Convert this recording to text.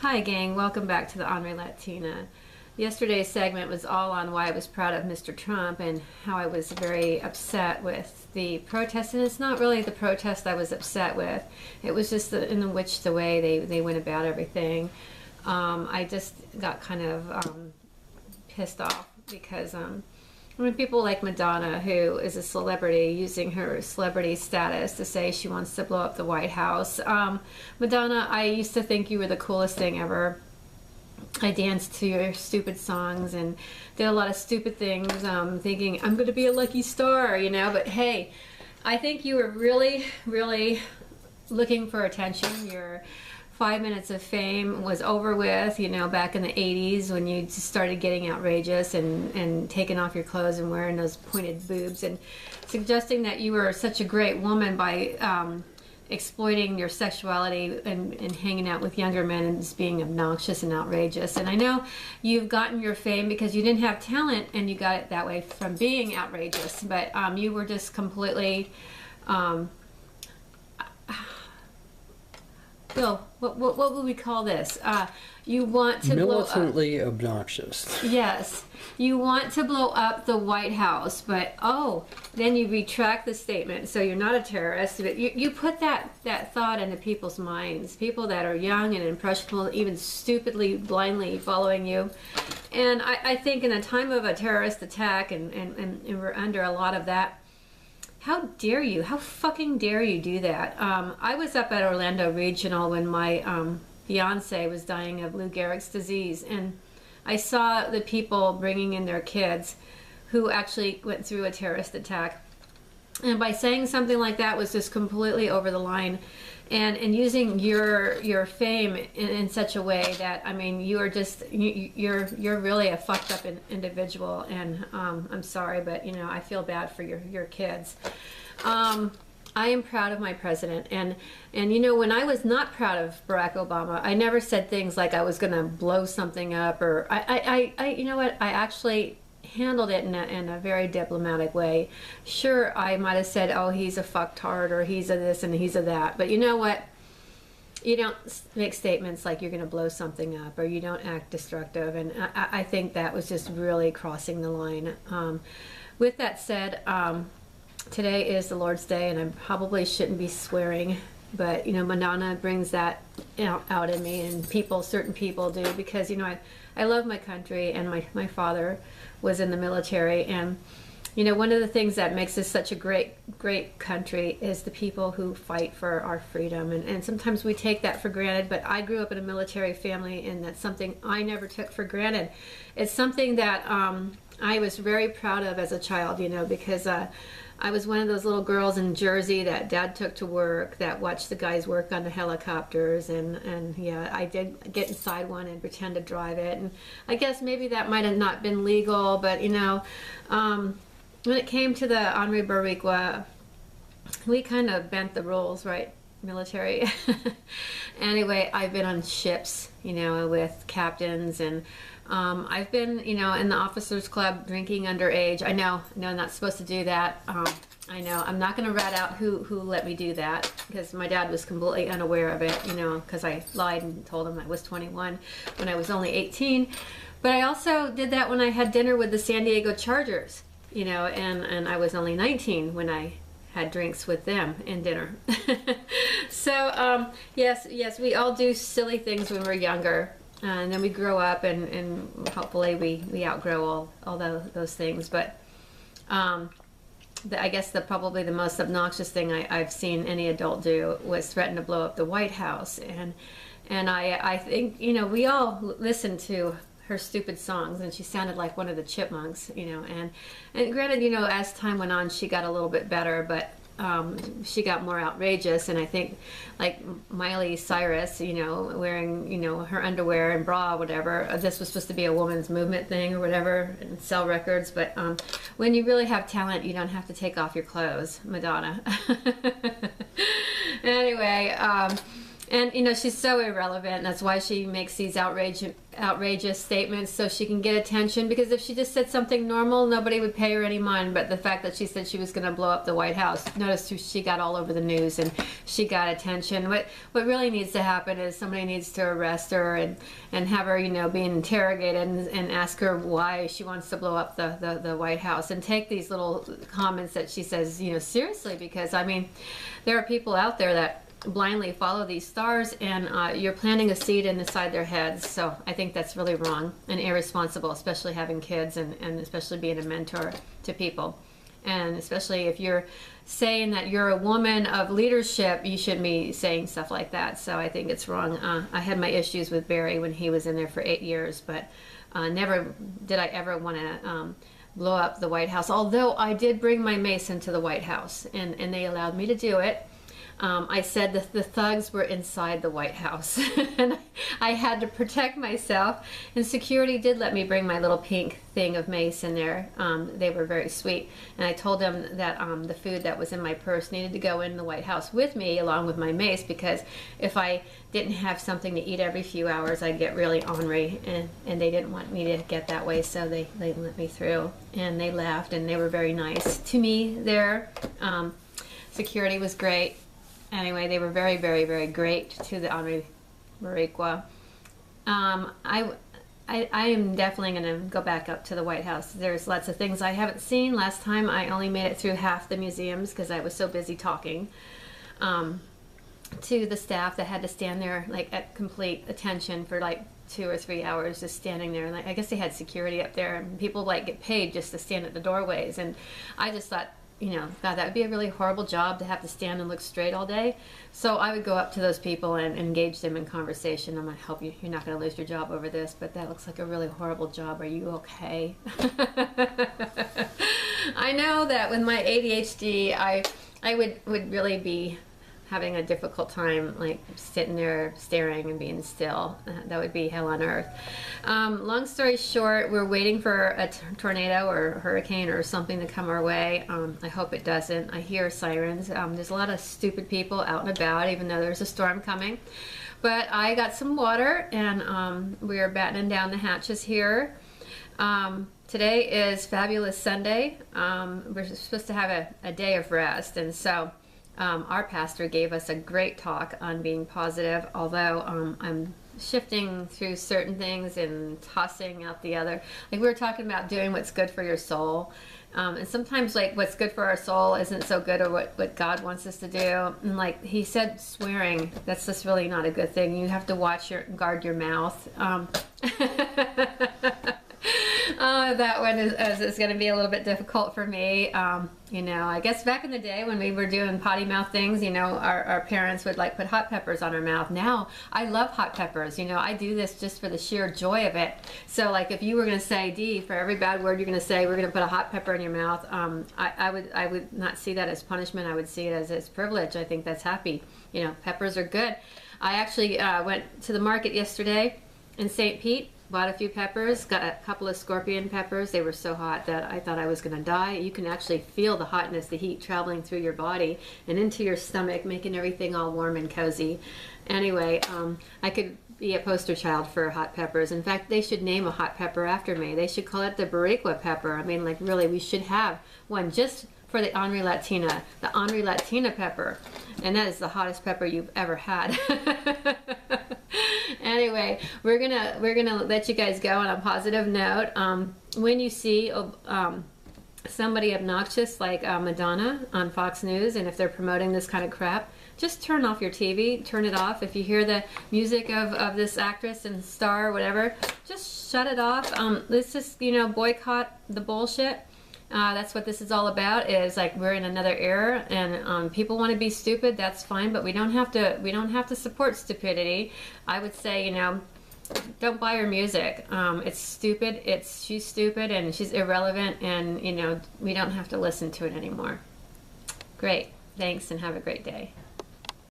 Hi gang, welcome back to the Ornery Latina. Yesterday's segment was all on why I was proud of Mr. Trump and how I was very upset with the protest. And it's not really the protest I was upset with. It was just in which the way they went about everything. I just got kind of pissed off because people like Madonna, who is a celebrity, using her celebrity status to say she wants to blow up the White House. Madonna, I used to think you were the coolest thing ever. I danced to your stupid songs and did a lot of stupid things, thinking I'm going to be a lucky star, you know. But hey, I think you were really, really looking for attention. Your 5 minutes of fame was over with, you know, back in the 80s when you just started getting outrageous and taking off your clothes and wearing those pointed boobs and suggesting that you were such a great woman by exploiting your sexuality and hanging out with younger men and just being obnoxious and outrageous. And I know you've gotten your fame because you didn't have talent and you got it that way from being outrageous, but you were just completely Bill, what would we call this? You want to militantly obnoxious. Yes, you want to blow up the White House, but then you retract the statement. So you're not a terrorist, but you put that thought into people's minds. People that are young and impressionable, even stupidly, blindly following you. And I think in a time of a terrorist attack, and we're under a lot of that. How dare you? How fucking dare you do that? I was up at Orlando Regional when my fiance was dying of Lou Gehrig's disease, and I saw the people bringing in their kids who actually went through a terrorist attack. And by saying something like that was just completely over the line, and using your fame in such a way that, I mean, you are just you're really a fucked up individual. And I'm sorry, but you know, I feel bad for your kids. I am proud of my president, and you know, when I was not proud of Barack Obama, I never said things like I was gonna blow something up, or I you know what, I actually handled it in a very diplomatic way. Sure, I might have said, oh, he's a fucktard, or he's a this and he's a that, but you know what? You don't make statements like you're going to blow something up, or you don't act destructive, and I think that was just really crossing the line. With that said, today is the Lord's Day, and I probably shouldn't be swearing, but you know, Madonna brings that out in me, and certain people do, because you know, I love my country, and my father was in the military, and you know, one of the things that makes this such a great country is the people who fight for our freedom, and sometimes we take that for granted. But I grew up in a military family, and that's something I never took for granted. It's something that I was very proud of as a child, you know, because I was one of those little girls in Jersey that Dad took to work, that watched the guys work on the helicopters, and yeah, I did get inside one and pretend to drive it. And I guess maybe that might have not been legal, but you know, when it came to the Honorary Boricua, we kind of bent the rules, right? Military. Anyway, I've been on ships, you know, with captains, and I've been, you know, in the officers club drinking underage. I know, no, I'm not supposed to do that. I know, I'm not going to rat out who let me do that, because my dad was completely unaware of it, you know, because I lied and told him I was 21 when I was only 18. But I also did that when I had dinner with the San Diego Chargers, you know, and I was only 19 when I had drinks with them and dinner. So yes, we all do silly things when we're younger, and then we grow up, and hopefully we outgrow all those things. But I guess probably the most obnoxious thing I've seen any adult do was threaten to blow up the White House, and I think, you know, we all listen to her stupid songs, and she sounded like one of the Chipmunks, you know, and granted, you know, as time went on, she got a little bit better, but she got more outrageous. And I think, like Miley Cyrus, you know, wearing, you know, her underwear and bra, whatever, this was supposed to be a woman's movement thing or whatever, and sell records, but when you really have talent, you don't have to take off your clothes, Madonna. Anyway, And you know, she's so irrelevant. That's why she makes these outrageous statements, so she can get attention. Because if she just said something normal, nobody would pay her any mind. But the fact that she said she was going to blow up the White House, notice she got all over the news and she got attention. What really needs to happen is somebody needs to arrest her and have her, you know, being interrogated and ask her why she wants to blow up the White House, and take these little comments that she says, you know, seriously. Because I mean, there are people out there that blindly follow these stars, and you're planting a seed inside their heads. So I think that's really wrong and irresponsible, especially having kids, and especially being a mentor to people. And especially if you're saying that you're a woman of leadership, you shouldn't be saying stuff like that. So I think it's wrong. I had my issues with Barry when he was in there for 8 years, but never did I ever want to blow up the White House. Although I did bring my mace into the White House, and they allowed me to do it. I said that the thugs were inside the White House, and I had to protect myself, and security did let me bring my little pink thing of mace in there. They were very sweet, and I told them that the food that was in my purse needed to go in the White House with me along with my mace, because if I didn't have something to eat every few hours, I'd get really ornery, and they didn't want me to get that way, so they let me through, and they laughed, and they were very nice to me there. Security was great. Anyway, they were very, very, very great to the Ornery Latina. I am definitely going to go back up to the White House. There's lots of things I haven't seen. Last time I only made it through half the museums because I was so busy talking to the staff that had to stand there like at complete attention for like 2 or 3 hours, just standing there. And I guess they had security up there, and people like get paid just to stand at the doorways. And I just thought, you know, God, that would be a really horrible job to have to stand and look straight all day. So I would go up to those people and engage them in conversation. I'm going to help you. You're not going to lose your job over this, but that looks like a really horrible job. Are you okay? I know that with my ADHD, I would really be having a difficult time like sitting there staring and being still. That would be hell on earth. Long story short, we're waiting for a tornado or hurricane or something to come our way. I hope it doesn't. I hear sirens. There's a lot of stupid people out and about, even though there's a storm coming. But I got some water, and we are battening down the hatches here. Today is Fabulous Sunday. We're supposed to have a day of rest, and so our pastor gave us a great talk on being positive, although I'm shifting through certain things and tossing out the other. Like we were talking about doing what's good for your soul. And sometimes like what's good for our soul isn't so good, or what God wants us to do. And like he said, swearing, that's just really not a good thing. You have to guard your mouth. That one is going to be a little bit difficult for me. You know, I guess back in the day when we were doing potty mouth things, you know, our parents would like put hot peppers on our mouth. Now, I love hot peppers. You know, I do this just for the sheer joy of it. So, like, if you were going to say, Dee, for every bad word you're going to say, we're going to put a hot pepper in your mouth, I would not see that as punishment. I would see it as privilege. I think that's happy. You know, peppers are good. I actually went to the market yesterday in St. Pete. Bought a few peppers, got a couple of scorpion peppers. They were so hot that I thought I was going to die. You can actually feel the hotness, the heat traveling through your body and into your stomach, making everything all warm and cozy. Anyway, I could be a poster child for hot peppers. In fact, they should name a hot pepper after me. They should call it the Barriqua pepper. I mean, like really, we should have one just for the Ornery Latina, the Ornery Latina pepper. And that is the hottest pepper you've ever had. Anyway, we're gonna let you guys go on a positive note. When you see somebody obnoxious like Madonna on Fox News, and if they're promoting this kind of crap, just turn off your TV, turn it off. If you hear the music of this actress and star or whatever, just shut it off. Let's just, you know, boycott the bullshit. That's what this is all about. Is like we're in another era, and people want to be stupid. That's fine, but we don't have to support stupidity. I would say, you know, don't buy her music. It's stupid. She's stupid and she's irrelevant, and you know we don't have to listen to it anymore. Great, thanks, and have a great day.